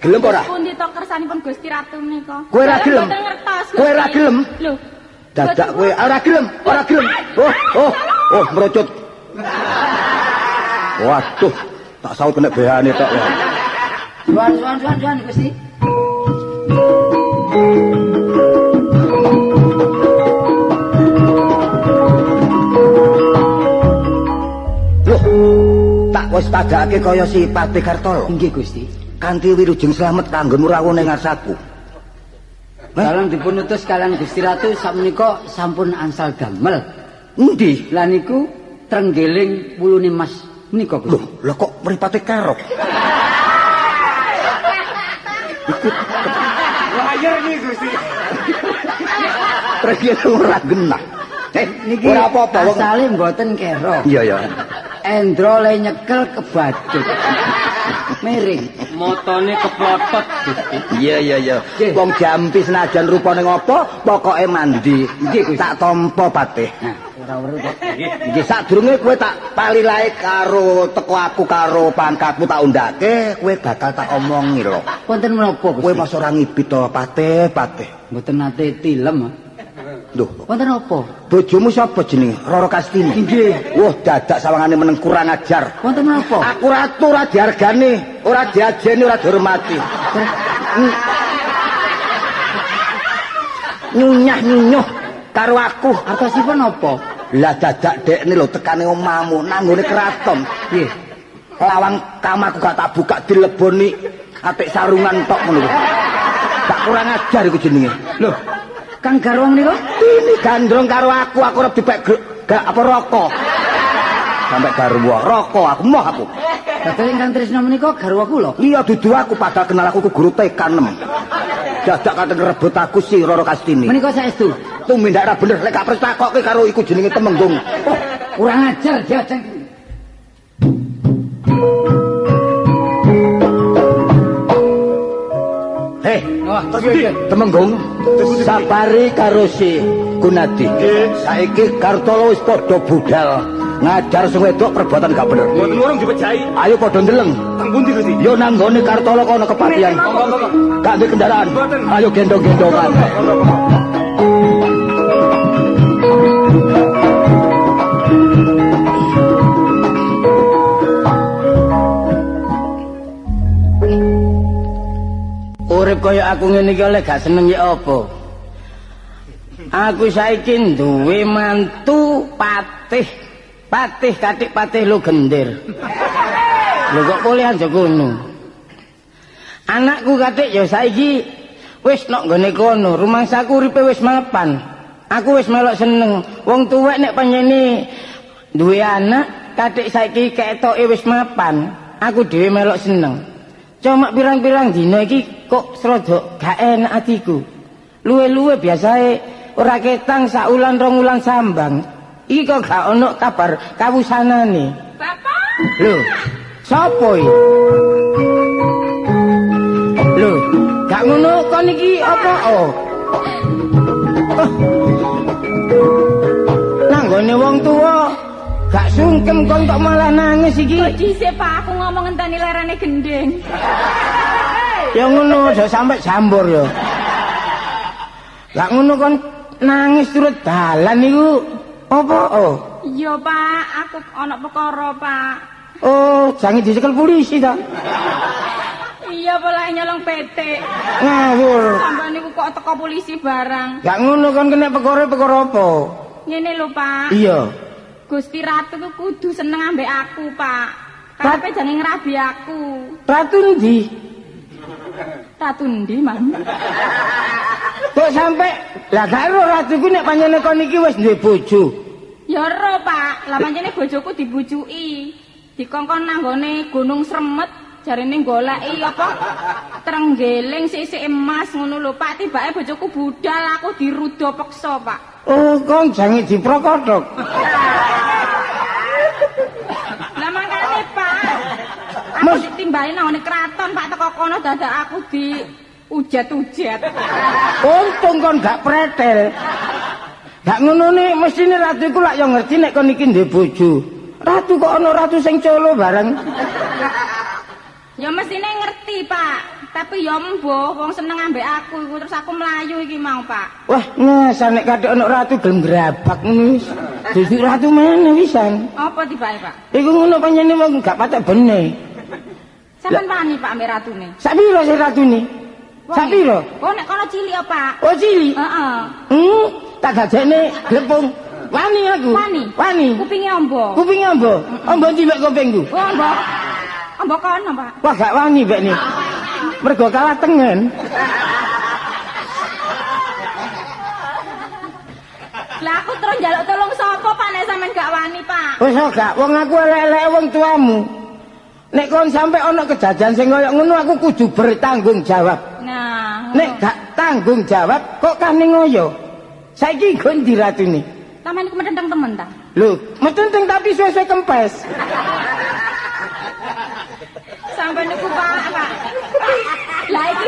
Gelem ora? Pundi to kersanipun Gusti Ratu menika? Kowe ora gelem? Mboten ngertos. Kowe ora gelem? Lho, Dadak kowe ora gelem? Oh, merocut. Waduh, tak saut kena behane tok. Suan Gusti. Loh, tak wis padake kaya si Patih Kartolo. Nggih Gusti. Kanthi wilujeng slamet kanggo rawuh ning ngarsaku. Dalam dipun utus kalian Gusti Ratu sakmenika sampun angsal damel. Endi? Lah niku trenggeling wulune Mas menika Gusti. Loh kok mripate karok? Layar nih Gusti. Trenggeling ora genah. Niki ora apa-apa wong. asale mboten kero. Iya. Endro le nyekel kebadut. Miring. Motone keplotot Gusti. Iya. Wong jampi senajan rupane ngopo, pokoke mandi. Nggih, Gusti. Tak tampa Patih. Nah, ora weruh kok. Nggih sadurunge kowe tak palilae karo teko aku karo pangkatmu tak undhake, kowe bakal tak omongi lho. Wonten menapa Kowe Gusti? mas ora ngibit to Patih. Mboten nate tilem. Lho, Wonten apa? bojomu sapa jenenge? Roro Kastini. Nggih. Wah, dadak sawangane meneng kurang ajar. Wonten menapa? Aku ratu ora dihargani, ora diajeni, ora dihormati. Nyunyah karo aku. Artosipun apa? Lah dadak dekne lho tekane omahmu nang nggone keraton. Nggih. Lawang kamar aku gak tak buka dileboni atik sarungan tok ngono lho. Tak kurang ajar iku jenenge. Lho, Kang Garwang niku Ini gandrong karo aku arep dipek gak apa rokok. Sampai garwa rokok aku moh aku. dados ingkang tresna menika garwa kula. Iya dudu aku padahal kenal aku ku guru TK 6. Dadak kadang rebut aku si Roro Kastini. Menika saestu. Tumindak ra bener lek gak pertakokke karo iku jenenge Temenggung. Oh, kurang ajar jajang. Heh, Wah, Temenggung sabari karo si Gunadi. Saiki Kartolo wis padha budal ngajar sing wedok perbuatan gak bener. Mboten urung dipejahi. Ayo padha ndeleng. Teng pundi Gusti? Yo nang nggone Kartolo kono kepatihan. Gak duwe kendaraan. Ayo gendong-gendongan. Urip kaya aku ngene iki oleh gak seneng ya apa? Aku saiki duwe mantu Patih. Patih katik Patih lu gendir. Lho kok kuliah aja kono. Anakku katik ya saiki wis nok nggone kono, rumangsaku uripe wis mapan. Aku wis melok seneng. Wong tuwek nek panjene duwe anak, katik saiki ketoke wis mapan. Aku dhewe melok seneng. Cuma pirang-pirang dina iki kok srodok gak enak atiku. Luwe-luwe biasae ora ketang saulan rong wulan sambang. Iki kok gak ono kabar kawusanane. Bapak, Lho, sapa iki? Lho, gak ngono kon iki apa? Nanggone wong tuwa Gak sungkem kon kok malah nangis iki. Kok dhisik Pak aku ngomong ngenteni lerene gending. Ya ngono aja sampe jambur ya. Gak ngono kon nangis turut dalan niku. Apa? Oh. Iya Pak, aku ana perkara Pak. Oh, jangan dicekel polisi ta. Iya pola nyolong PT. Ngawur. Sampai niku kok teko polisi barang. Gak ngono kon kena perkara apa? Ngene lho Pak. Iya. Gusti Ratu ku kudu seneng ambek aku Pak. Karepe jange ngrabi aku. Ratu ndi? Ratu ndi Mang? Kok sampe lah gak ero ratu ku nek panjenengan kon iki wis duwe bojo. Ya ero Pak, lah pancene bojoku dibujuki. Dikongkon nanggone Gunung Sremet jarene goleki apa trenggeling sisik emas ngono lho Pak. Tibake bojoku budal aku dirudo peksa Pak. Oh, kon jange diprokodhok. Lah mangkane Pak. Aku ditimbali nanggone kraton Pak teko kono dadak aku di ujet-ujet. Untung kon gak pretel. Gak ngono nih, mestine ratu iku lak yo ngerti nek kon iki ndek bojo. Ratu kok ana ratu sing colo bareng. Ya mestine ngerti, Pak. Tapi ya mbuh wong seneng ambek aku iku terus aku mlayu iki mau, Pak. Wah, nyasar nek kadek ana ratu gelem grabak wis. Dadi ratu meneh wisan. Apa tibake, Pak? Iku ngono pancene wong gak patek bene. Sampeyan wani, Pak, ambek ratune? Sak piro sih ratune? Sak piro? Oh, nek kono cilik ya, Pak. Oh, cilik. Heeh. Tak dadekne glepung. Wani aku. Wani. Kupinge ombo. Kupinge ombo. Ombo ndi mek kupingku? Oh, ombo. Ombo kono, Pak. Wah, gak wani mek ni. Mergo kalah tengen. Lah aku terus njaluk tolong sapa, Pak, nek sampean gak wani, Pak? Wis gak, wong aku elek-elek wong tuamu. Nek kon sampe ana kejadian sing kaya ngono aku kudu bertanggung jawab. Nah, nek gak tanggung jawab kok kane ngoyo. Saiki nggon diratune. Taman iku metenteng temen ta? Lho, metenteng tapi suwe-suwe kempes. Sampai niku Pak. Lah iki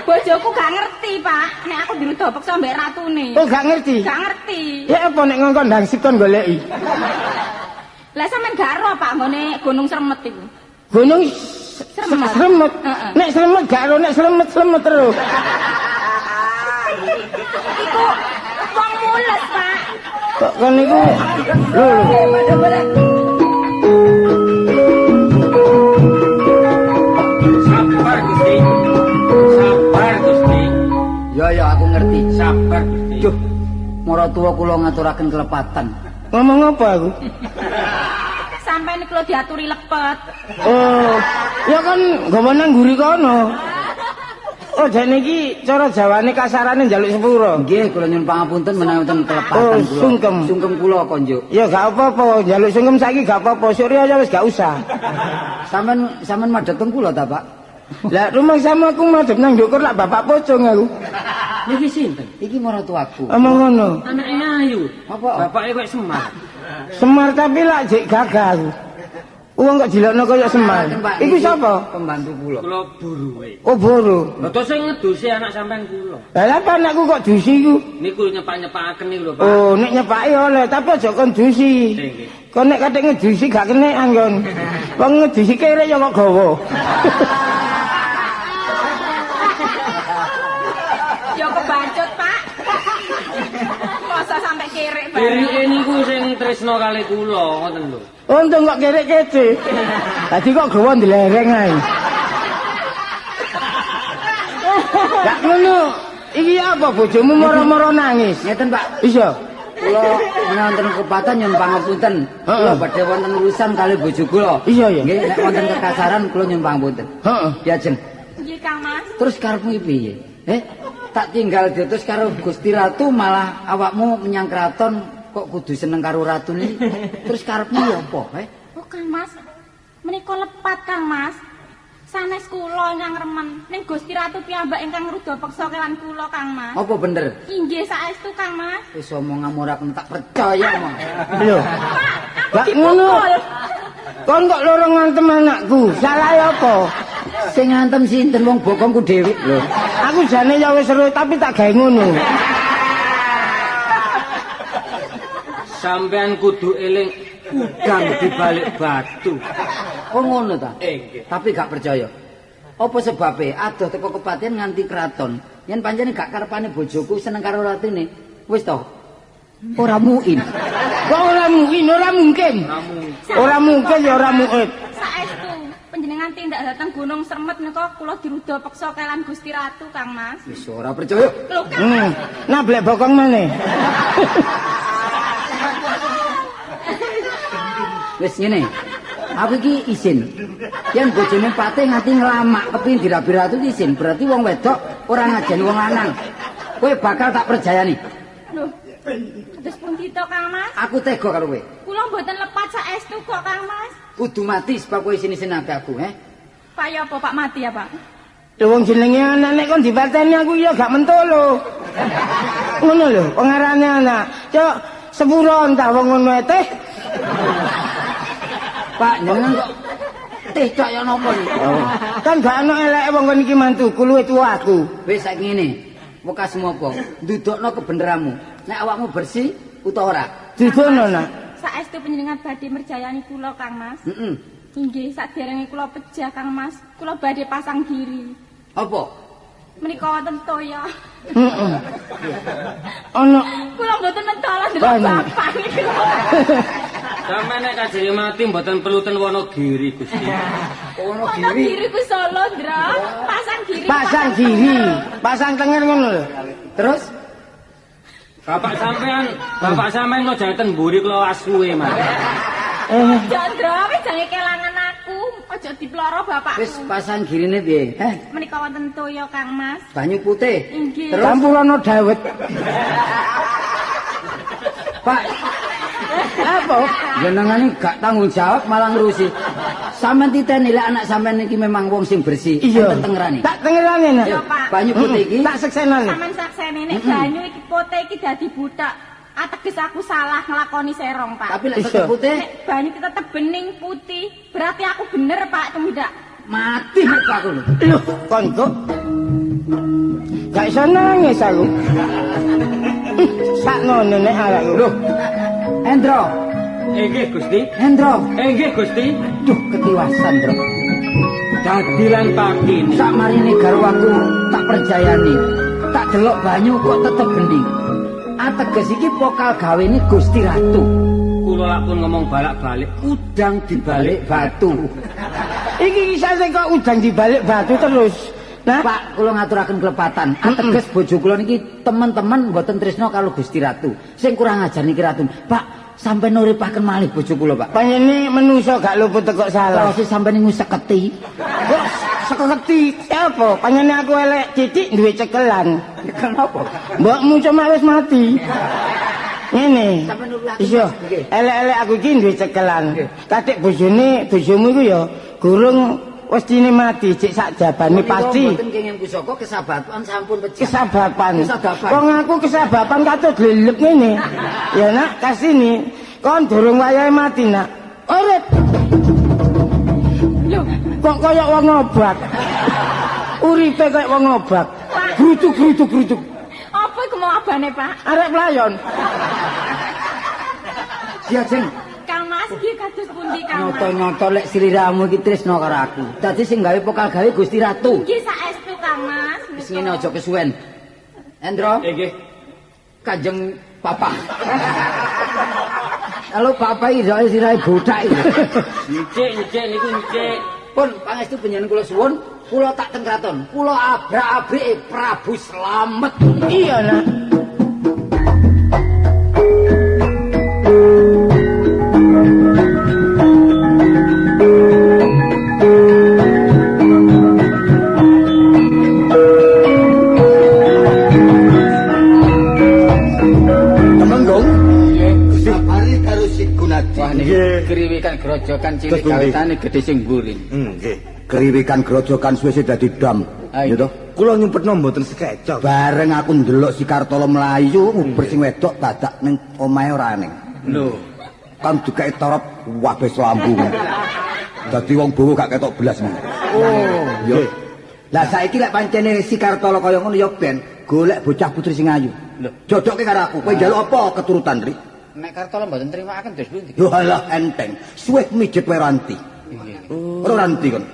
bojoku gak ngerti, Pak. Nek aku dirudopek sampe ratune. Oh, gak ngerti. Gak ngerti. Ya apa nek ngongkon ndang sikon goleki. Lah sampean gak ero Pak nggone Gunung Sremet iku. Gunung Sremet. Sremet. Nek Sremet gak ero, nek Sremet terus. Iku wong mules, Pak. Kok kon niku lho. Sabar Gusti. Sabar Gusti. Ya aku ngerti. Sabar Gusti. Duh, maratuwa kula ngaturaken kelepatan. Ngomong apa aku? Sampai niku lho diaturi lepet. Oh, ya kan nggawa nang nguri kono. Oh, jane iki cara Jawane kasarane njaluk sepuro. Nggih, kula nyuwun pangapunten menawi wonten kelepatan Oh, kula. sungkem. Sungkem kula konjuk. Ya gak apa-apa, njaluk sungkem saiki gak apa-apa. Surya aja wis gak usah. Sampeyan madhep teng kula ta, Pak? Lah rumah sama aku madhep nang ndukur lak bapak pocong aku. Niki sinten? Iki maratuaku. Omong ngono. Anake ayu. Apa? Bapake kok Semar. Semar tapi lak jek gagah aku. Wong kok dilokno kaya Semar. Iku sapa? Pembantu kula. Kula buruwe. Oh, boro. Lha to sing ngedusi anak sampean kula. Lah apa anakku kok dusi iku? Niku nyepak-nyepakaken niku lho, Pak. Oh, nek nyepaki oleh, tapi aja kon dusi. Nggih. Kon nek katik ngedusi gak kenek anggon. Wong ngedusi kere ya kok gawa. Ya kebacut, Pak. Masa sampai kerek bareng. Dereke niku sing tresno kali kula ngoten lho. Untung kok kerek kece. Tadi kok gawa ndelereng ae. Gak ngono. Iki apa bojomu moro-moro nangis? Ngeten, Pak. Iya. Kula wonten kepatan nyuwun pangapunten. Kula badhe wonten urusan kali bojo kula. Iya ya. Nggih, nek wonten kekasaran kula nyuwun pangapunten. Heeh. Diajeng. Nggih, Kang Mas. Terus karepmu piye? Tak tinggal diutus karo Gusti Ratu malah awakmu menyang kraton kok kudu seneng karo ratune. Terus karepmu ya apa, Oh, Kang Mas. Menika lepat, Kang Mas. Sanes kula ingkang remen ning Gusti Ratu piyambak ingkang ngruda peksa kewan kula, Kang Mas. Apa bener? Inggih saestu, Kang Mas. Wis omong amuraken tak percaya mong. Lho. Gak ngono. Kon kok loro ngantem anakku. Salah apa? Sing ngantem sinten wong bokongku dhewe lho. Aku jane ya wis seru tapi tak gawe ngono. Sampean kudu eling Udang di balik batu. Oh ngono ta? Nggih. Tapi gak percaya. Apa sebabnya adoh teko kepatihan nganti keraton? Yen pancene gak karepane bojoku seneng karo ratine. Wis to. Ora muin. Kok ora mungkin, ora mungkin. Ora mungkin ya ora mungkin. Saestu panjenengan tindak dateng Gunung Sremet nika kula diruda peksa kelan Gusti Ratu Kang Mas. Wis ora percaya. Lho Kang. Nah blek bokong meneh. Wis ngene. Aku iki izin. Yen bojone Patih nganti nglamak kepengin dirabi ratu izin, berarti wong wedok ora ngajeni wong lanang. Kowe bakal tak perjayani. Lho. Terus pundi to Kang Mas? Aku tega karo kowe. Kula mboten lepat saestu kok Kang Mas. Kudu mati sebab kowe isin-isin aku, Pak ya apa Pak mati ya Pak? Lho wong jenenge anak nek kon dipateni aku ya gak mentolo. Ngono lho, pengarane anak. Cok sepuro entah wong ngono teh. Pak, jenengan kok teh cok ya napa iki? Kan gak ono eleke wong kon iki mantuku luwih tuwa aku. Wis saiki ngene. Wekasmu apa? Ndudukno kebeneranmu. Nek awakmu bersih utawa ora? Didono nak. Saestu panjenengan badhe merjayani kula Kang Mas. Heeh. Inggih saderenge kula pejah Kang Mas, kula badhe pasang diri. Apa? Menika wonten toya. Heeh. Ono Kula mboten mentala ndelok Banyak. bapak iki. Sampeyan nek kajenge mati mboten perlu ten Wonogiri Gusti. Ono Wonten diri. diri ku Solo, Ndra. Pasang diri. pasang diri, pasang tenger ngono lho. Terus Bapak sampean lo jangan ten mburi kula asuwe Mas. Jandra, wis jange kelangan aku. Aja diploro bapakku. wis pasang girine piye? Menika wonten toya Kang Mas. Banyu putih. Inggih. Terus Campurono dawet. Pak, Apa? jenengane gak tanggung jawab malah ngrusi. Sampeyan titeni lek anak sampeyan iki memang wong sing bersih. Iya. enten tengerane. Tak tengerane nak. Iya, Pak. Banyu putih iki Tak seksenane. Sampeyan saksene nek banyu iki pote iki dadi butak. Ateges aku salah nglakoni serong, Pak. tapi lek Iso. tetep putih Nek banyu iki tetep bening putih, berarti aku bener, Pak, tumindak. mati muka aku lho. Loh, kon kok gak iso nangis aku. Sak ngono nek awakku. Loh. Endro, Nggih Gusti. Endro. Nggih Gusti. Duh, ketiwasan, Bro. Dadi lan pakin. Sak marine karo aku tak percayani. Tak delok banyu kok tetep bening. Ateges iki pokal gawene Gusti Ratu. Kula lak pun ngomong balak-balik. Udang dibalik batu. Iki kisah sing kok udang dibalik batu terus. Nah, Pak, kula ngaturaken kelepatan. Ateges bojo kula niki teman-teman mboten tresno karo Gusti Ratu. Sing kurang ajar niki Ratu. Pak, sampeyan uripaken malih bojo kula, Pak. panjene menungso gak luput teko salah. Kalau sampeyan niku seketi. Kok seketi apa? Panjene aku elek titik duwe cekelan. Kenapa? Mbokmu cuma wis mati. Ngene. Sampeyan uripake. Iya, Nggih. elek-elek aku iki duwe cekelan. Katik bojomu iku ya gurung wis dine mati cek sak jabane pasti. Mboten kenging pusaka kesababan sampun pecah. Kesababan. Kesababan. Wong aku kesababan katut glelep ngene. Ya nak, kasini. Kon durung wayahe mati, Nak. Urip. Lho, Kok kaya wong obat. Uripe kaya wong obat. Grutuk. apa iku mau abane, Pak? Arek pelayon. Diajeng. Kang Mas iki kados pundi, Kang Mas? Nyoto-nyoto lek sliramu iki tresno karo aku. Dadi sing gawe pokal gawe Gusti Ratu. Nggih saestu, Kang Mas. Wis ngene aja kesuwen. Endro, Nggih. Kanjeng Papa. Halo Papa iki sirahe bodak iki. Nyicik niku nyicik. Pun pangestu panjenengan kula suwun, kula tak teng kraton. Kula abrak-abrike Prabu Slamet. Iya, Nak. Temenggung. Sabari karo si Gunadi. Wah niki kriwikan grojokan cilik gawetane gedhe sing mburi. Nggih. Keriwikan grojokan suwe dadi dam. Ayo. Ya toh? Kula nyumpetno mboten sekecok. Bareng aku ndelok si Kartolo mlayu nguber sing wedok dadak ning omahe ora ning. Lho, Kan dikek torop wabes lambu. Dadi wong bowo gak ketok belas men. Oh, Yo. Lah saiki lek pancene si Kartolo kaya ngono ya ben golek bocah putri sing ayu. Lho. Jodoke karo aku. Kowe njaluk apa keturutan, Ri? nek Kartola mboten trimakaken dos pundi? Lho alah enteng. Suwe mijet wae Ranti. Ora Ranti kon.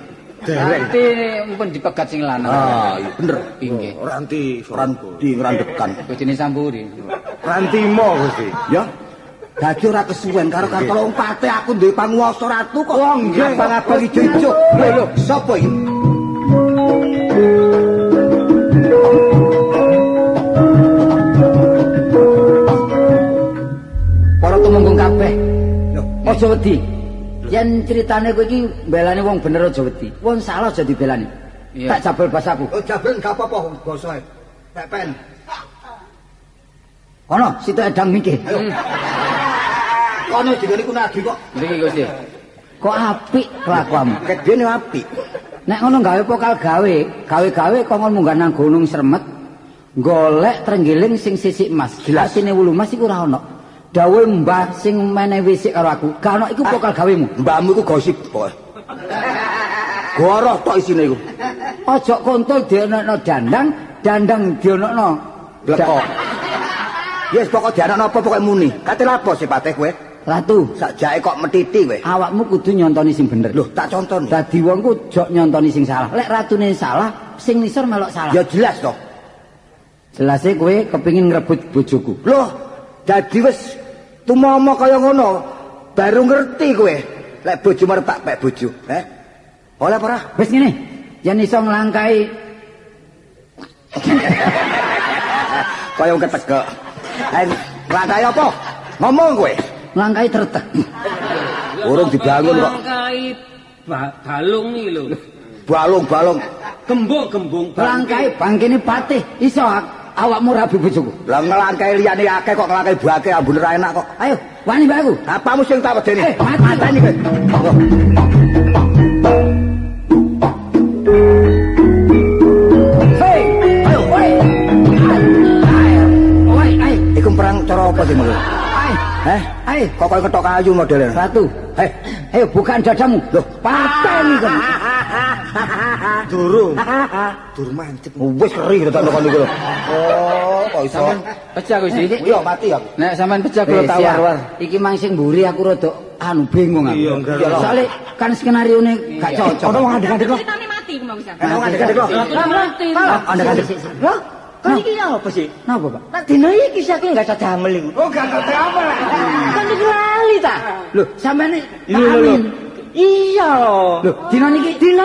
Ranti mumpun dipegat sing lanang. Ah, iya bener. Inggih. Ranti ngrandekan. Kudune Sampuri. Ranti mo Gusti. Ya. Dadi ora kesuwen karo Kartola wong pate aku duwe panguwasa ratu kok. Oh nggih. Abang-abang ijo-ijo. Lho, sapa iki? Para tumunggung kabeh. Aja wedi. Yen critane kowe iki mbelani wong bener aja wedi. Wong salah aja dibelani. Tak jabel basaku. Oh jabel gak apa-apa basae. Pepen. Kono situ edang mikir. Kono jenenge ku nagi kok. Mriki Gusti. Kok apik kelakuanmu. Kedene apik. Nek ngono gawe pokal gawe kongkon munggah nang gunung Sremet golek trenggiling sing sisik emas. Jelasine wulu emas iku ora ono. Dawuh Mbah sing menehi wisik karo aku. Gak ono iku pokal gawemu. Mbahmu iku gosip pokoke. Goroh tok isine iku. Aja kontol dionokno dandang dionokno Lekok. Yes pokok dianakno apa pokoke muni. Kate lapo sipate kowe? Ratu, Sakjake kok metiti kowe. awakmu kudu nyontoni sing bener. Loh, tak conton. Dadi wong ku jok nyontoni sing salah. Lek ratune salah, sing nisor melok salah. Ya jelas toh. Jelase kowe kepengin ngrebut bojoku. Loh, dadi wis tumomo kaya ngono. Baru ngerti kowe. Lek bojomu arep tak pek bojo, Oleh apa ora? Wis ngene, yen iso nglangkai Kaya wong ketegak. Langkai apa? Ngomong kowe. nglangkai tretek. Urung dibangun kok. Langkai balung iki lho. Balung. Gembung. Nglangkai bangkene patih, iso awakmu rabi bojoku. Lah ngelangkai liyane akeh kok ngelangkai buake ambune ra enak kok. Ayo, wani mbak aku. Apamu sing tak wedeni? Matani kowe. Hei, ayo, woi. Ayo. Iku perang cara apa sih menurut? Ayo. Kok koyo ketok kayu modelnya? Ratu. Ayo bukan dadamu. Loh, pateni kan. Durung mancep. Wis keri tekan kono iku lho. Oh, kok iso. Sampeyan pecah Gusti. Iya mati aku. Nek sampean pecah kula tak war-war. Iki mang sing mburi aku rada bingung aku. Iya, enggak. Soale kan skenarione gak cocok. Ono wong adek-adek lho. Ceritane mati ku mau bisa. Ono wong adek-adek lho. Mati. Adek-adek. Loh, kan iki apa sih? Napa, Pak? Nah, dina iki aku enggak ada damel iku. Oh, gak ada apa. Kan iki lali ta? Loh, sampean iki amin. Iya loh. Loh, dina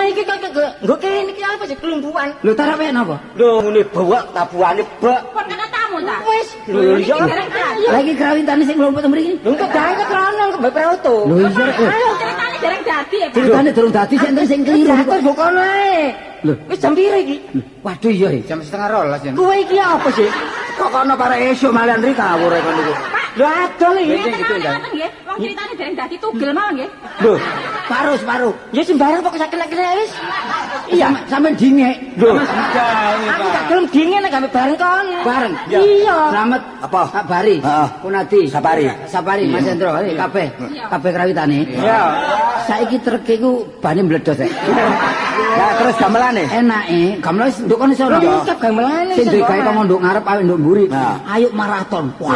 iki kok nggo kene iki apa sih kelumpuan? lho tarape napa? Loh, ngene bawa tabuhane bak. Kon kena tamu ta? Wis, lho iya. Lagi krawintane sing mlompot mriki. Lho kok dangket rono kok mbek auto. Lho iya kok. Ceritane dereng dadi ya, Pak. Ceritane durung dadi sing keliru. Jatuh kok kono ae. Lho, Wis jam piro iki? waduh iya. Jam 11:30 ya. Kowe iki apa sih? Kok kono para esuk malian ri kawur kono iku. Lho adol iki. Gitu nggih. Wong ceritane dereng dadi tugel mawon nggih. Lho, Separuh. ya sembarang kok sakit-sakit wis. Iya, sampean dingek. Lho, aku gak gelem dingin nek gawe bareng kon. Bareng. Iya. Slamet Apa? Pak Bari, Heeh. Punadi, Sapari. Mas Hendro, kabeh krawitane. Iya. Saiki truk iku bane mbledhos rek. Ya terus gamelane. Enake, gamelan wis nduk kono sono. Lengkap gamelane. Sing duwe gawe kok nduk ngarep awake nduk mburi. Nah. Ayo maraton. Wah.